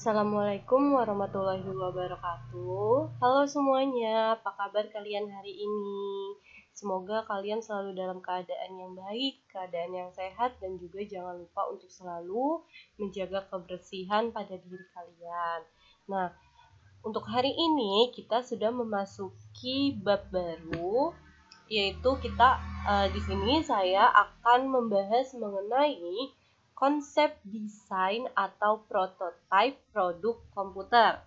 Assalamualaikum warahmatullahi wabarakatuh. Halo semuanya, apa kabar kalian hari ini? Semoga kalian selalu dalam keadaan yang baik, keadaan yang sehat, dan juga jangan lupa untuk selalu menjaga kebersihan pada diri kalian. Nah, untuk hari ini kita sudah memasuki bab baru, yaitu di sini saya akan membahas mengenai konsep desain atau prototipe produk komputer.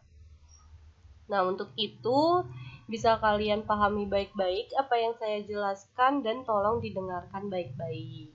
Nah, untuk itu bisa kalian pahami baik-baik apa yang saya jelaskan dan tolong didengarkan baik-baik.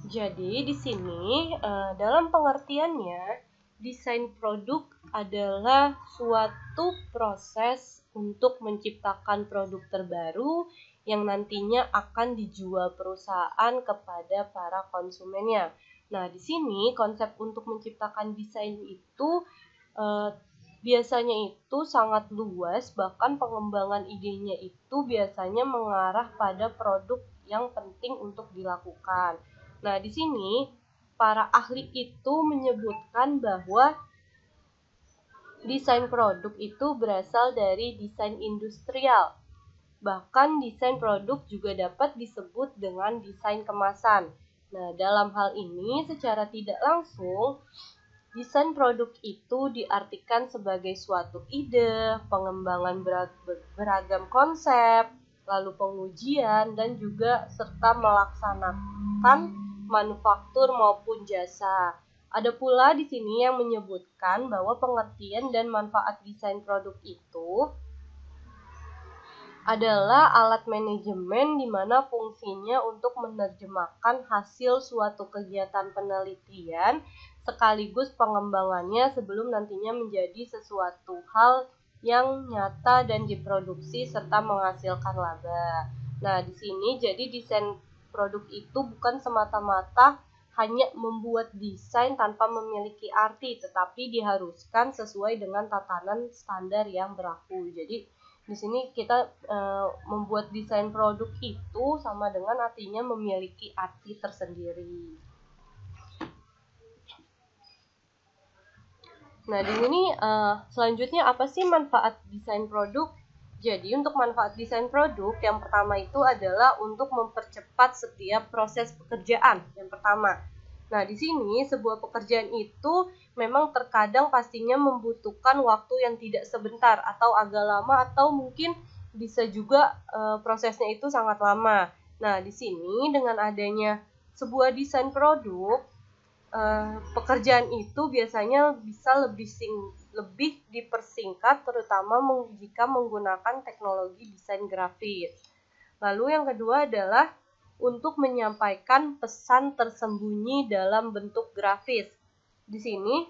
Jadi di sini dalam pengertiannya, desain produk adalah suatu proses untuk menciptakan produk terbaru yang nantinya akan dijual perusahaan kepada para konsumennya. Nah, di sini konsep untuk menciptakan desain itu biasanya itu sangat luas, bahkan pengembangan idenya itu biasanya mengarah pada produk yang penting untuk dilakukan. Nah, di sini para ahli itu menyebutkan bahwa desain produk itu berasal dari desain industrial. Bahkan desain produk juga dapat disebut dengan desain kemasan. Nah, dalam hal ini secara tidak langsung, desain produk itu diartikan sebagai suatu ide, pengembangan beragam konsep, lalu pengujian, dan juga serta melaksanakan manufaktur maupun jasa. Ada pula di sini yang menyebutkan bahwa pengertian dan manfaat desain produk itu adalah alat manajemen di mana fungsinya untuk menerjemahkan hasil suatu kegiatan penelitian sekaligus pengembangannya sebelum nantinya menjadi sesuatu hal yang nyata dan diproduksi serta menghasilkan laba. Nah, di sini jadi desain produk itu bukan semata-mata hanya membuat desain tanpa memiliki arti, tetapi diharuskan sesuai dengan tatanan standar yang berlaku. Jadi di sini kita membuat desain produk itu sama dengan artinya memiliki arti tersendiri. Nah, di sini selanjutnya apa sih manfaat desain produk? Jadi untuk manfaat desain produk yang pertama itu adalah untuk mempercepat setiap proses pekerjaan. Yang pertama. Nah, di sini sebuah pekerjaan itu memang terkadang pastinya membutuhkan waktu yang tidak sebentar atau agak lama atau mungkin bisa juga prosesnya itu sangat lama. Nah, di sini dengan adanya sebuah desain produk, pekerjaan itu biasanya bisa lebih dipersingkat, terutama jika menggunakan teknologi desain grafis. Lalu yang kedua adalah untuk menyampaikan pesan tersembunyi dalam bentuk grafis. Di sini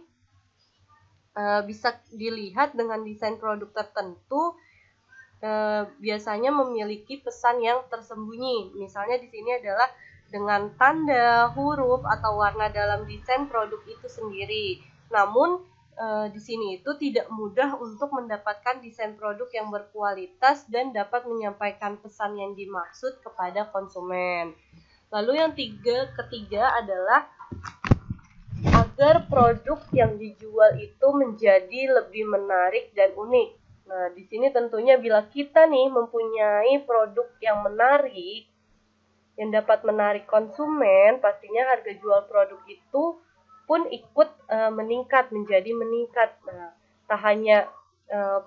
bisa dilihat dengan desain produk tertentu biasanya memiliki pesan yang tersembunyi. Misalnya di sini adalah dengan tanda, huruf, atau warna dalam desain produk itu sendiri. Namun, di sini itu tidak mudah untuk mendapatkan desain produk yang berkualitas dan dapat menyampaikan pesan yang dimaksud kepada konsumen. Lalu yang ketiga adalah agar produk yang dijual itu menjadi lebih menarik dan unik. Nah, di sini tentunya bila kita nih mempunyai produk yang menarik, yang dapat menarik konsumen, pastinya harga jual produk itu pun ikut meningkat. Nah, tak hanya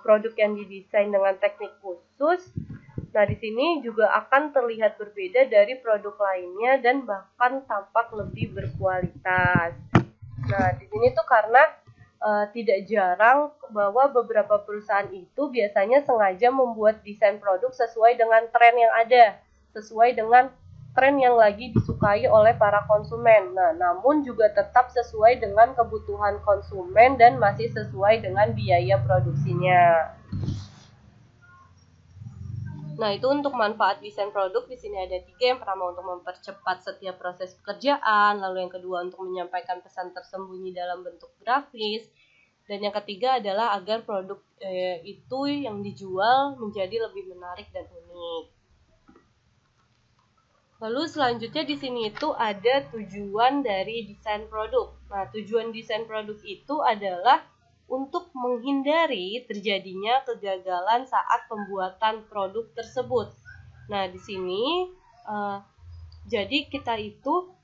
produk yang didesain dengan teknik khusus, nah di sini juga akan terlihat berbeda dari produk lainnya dan bahkan tampak lebih berkualitas. Nah, di sini tuh karena tidak jarang bahwa beberapa perusahaan itu biasanya sengaja membuat desain produk sesuai dengan tren yang ada, sesuai dengan tren yang lagi disukai oleh para konsumen. Nah, namun juga tetap sesuai dengan kebutuhan konsumen dan masih sesuai dengan biaya produksinya. Nah, itu untuk manfaat desain produk di sini ada 3. Yang pertama untuk mempercepat setiap proses pekerjaan, lalu yang kedua untuk menyampaikan pesan tersembunyi dalam bentuk grafis, dan yang ketiga adalah agar produk itu yang dijual menjadi lebih menarik dan unik. Lalu selanjutnya di sini itu ada tujuan dari desain produk. Nah, tujuan desain produk itu adalah untuk menghindari terjadinya kegagalan saat pembuatan produk tersebut. Nah, di sini jadi kita itu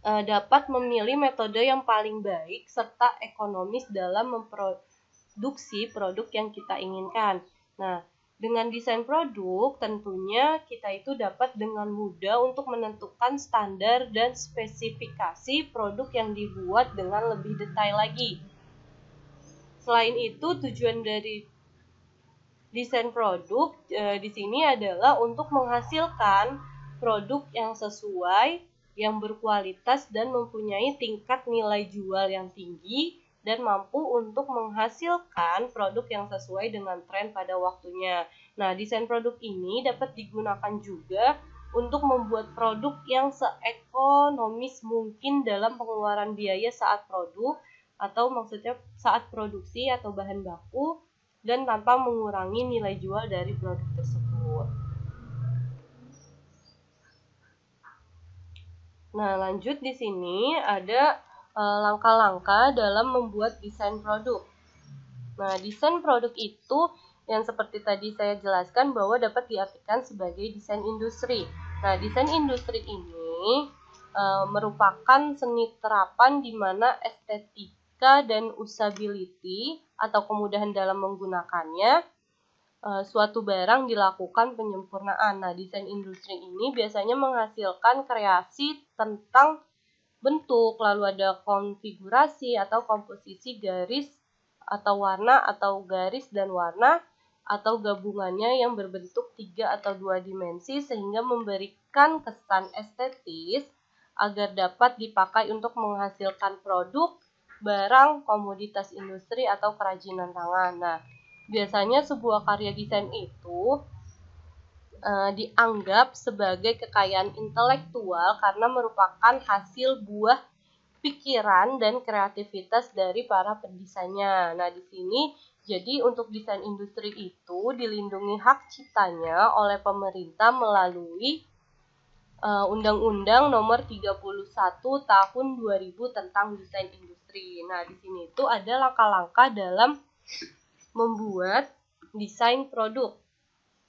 dapat memilih metode yang paling baik serta ekonomis dalam memproduksi produk yang kita inginkan. Nah, dengan desain produk, tentunya kita itu dapat dengan mudah untuk menentukan standar dan spesifikasi produk yang dibuat dengan lebih detail lagi. Selain itu, tujuan dari desain produk di sini adalah untuk menghasilkan produk yang sesuai, yang berkualitas dan mempunyai tingkat nilai jual yang tinggi dan mampu untuk menghasilkan produk yang sesuai dengan tren pada waktunya. Nah, desain produk ini dapat digunakan juga untuk membuat produk yang seekonomis mungkin dalam pengeluaran biaya saat produk atau maksudnya saat produksi atau bahan baku dan tanpa mengurangi nilai jual dari produk tersebut. Nah, lanjut di sini ada langkah-langkah dalam membuat desain produk. Nah, desain produk itu yang seperti tadi saya jelaskan bahwa dapat diartikan sebagai desain industri. Nah, desain industri ini merupakan seni terapan di mana estetika dan usability atau kemudahan dalam menggunakannya suatu barang dilakukan penyempurnaan. Nah, desain industri ini biasanya menghasilkan kreasi tentang bentuk, lalu ada konfigurasi atau komposisi garis atau warna atau garis dan warna atau gabungannya yang berbentuk 3 atau 2 dimensi sehingga memberikan kesan estetis agar dapat dipakai untuk menghasilkan produk, barang, komoditas industri atau kerajinan tangan. Nah, biasanya sebuah karya desain itu dianggap sebagai kekayaan intelektual karena merupakan hasil buah pikiran dan kreativitas dari para pendesainnya. Nah, di sini jadi untuk desain industri itu dilindungi hak ciptanya oleh pemerintah melalui Undang-Undang Nomor 31 Tahun 2000 tentang Desain Industri. Nah, di sini itu ada langkah-langkah dalam membuat desain produk.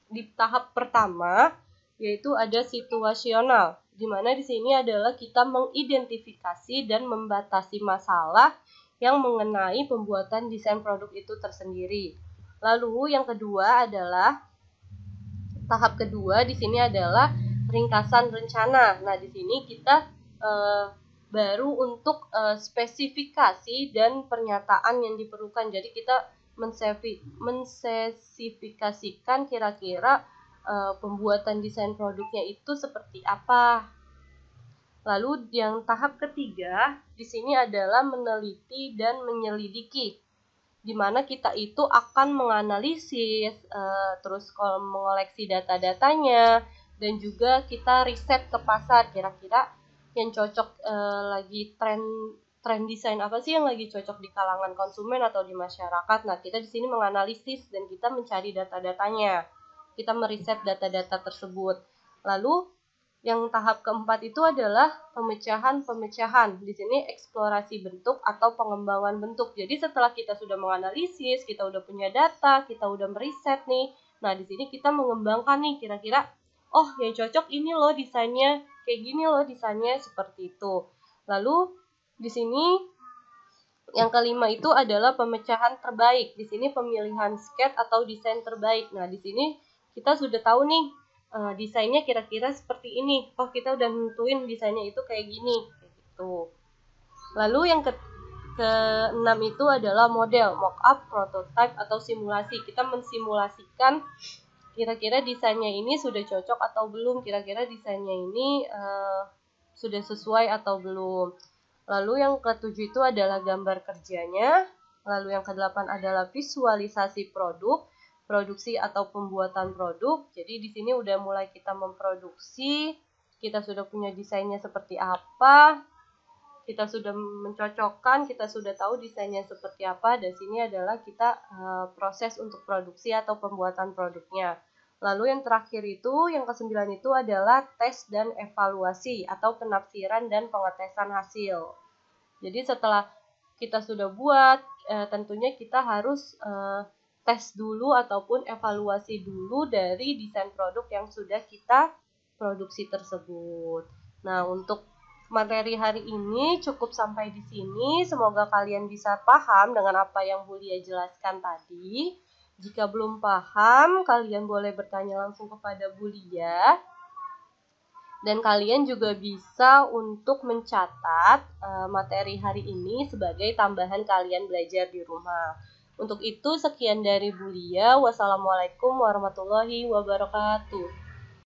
Di tahap pertama yaitu ada situasional, di mana di sini adalah kita mengidentifikasi dan membatasi masalah yang mengenai pembuatan desain produk itu tersendiri. Lalu yang kedua adalah tahap kedua di sini adalah ringkasan rencana. Nah, di sini kita baru untuk spesifikasi dan pernyataan yang diperlukan. Jadi kita menspesifikasikan kira-kira pembuatan desain produknya itu seperti apa. Lalu yang tahap ketiga di sini adalah meneliti dan menyelidiki, di mana kita itu akan menganalisis, terus mengoleksi data-datanya, dan juga kita riset ke pasar kira-kira yang cocok lagi tren desain apa sih yang lagi cocok di kalangan konsumen atau di masyarakat. Nah, kita di sini menganalisis dan kita mencari data-datanya. Kita meriset data-data tersebut. Lalu yang tahap keempat itu adalah pemecahan-pemecahan. Di sini eksplorasi bentuk atau pengembangan bentuk. Jadi setelah kita sudah menganalisis, kita udah punya data, kita udah meriset nih. Nah, di sini kita mengembangkan nih kira-kira, oh yang cocok ini loh desainnya, kayak gini loh desainnya, seperti itu. Lalu di sini yang kelima itu adalah pemecahan terbaik. Di sini pemilihan sketch atau desain terbaik. Nah, di sini kita sudah tahu nih desainnya kira-kira seperti ini. Oh, kita udah nentuin desainnya itu kayak gini, kayak gitu. Lalu yang keenam itu adalah model, mock-up, prototype atau simulasi. Kita mensimulasikan kira-kira desainnya ini sudah cocok atau belum, kira-kira desainnya ini sudah sesuai atau belum. Lalu yang ketujuh itu adalah gambar kerjanya. Lalu yang kedelapan adalah visualisasi produk, produksi atau pembuatan produk. Jadi di sini udah mulai kita memproduksi, kita sudah punya desainnya seperti apa, kita sudah mencocokkan, kita sudah tahu desainnya seperti apa. Dan sini adalah kita proses untuk produksi atau pembuatan produknya. Lalu yang terakhir itu, yang ke-9 itu adalah tes dan evaluasi atau penafsiran dan pengetesan hasil. Jadi setelah kita sudah buat, tentunya kita harus tes dulu ataupun evaluasi dulu dari desain produk yang sudah kita produksi tersebut. Nah, untuk materi hari ini cukup sampai di sini. Semoga kalian bisa paham dengan apa yang Bu Lia jelaskan tadi. Jika belum paham, kalian boleh bertanya langsung kepada Bu Lia. Dan kalian juga bisa untuk mencatat materi hari ini sebagai tambahan kalian belajar di rumah. Untuk itu, sekian dari Bu Lia. Wassalamualaikum warahmatullahi wabarakatuh.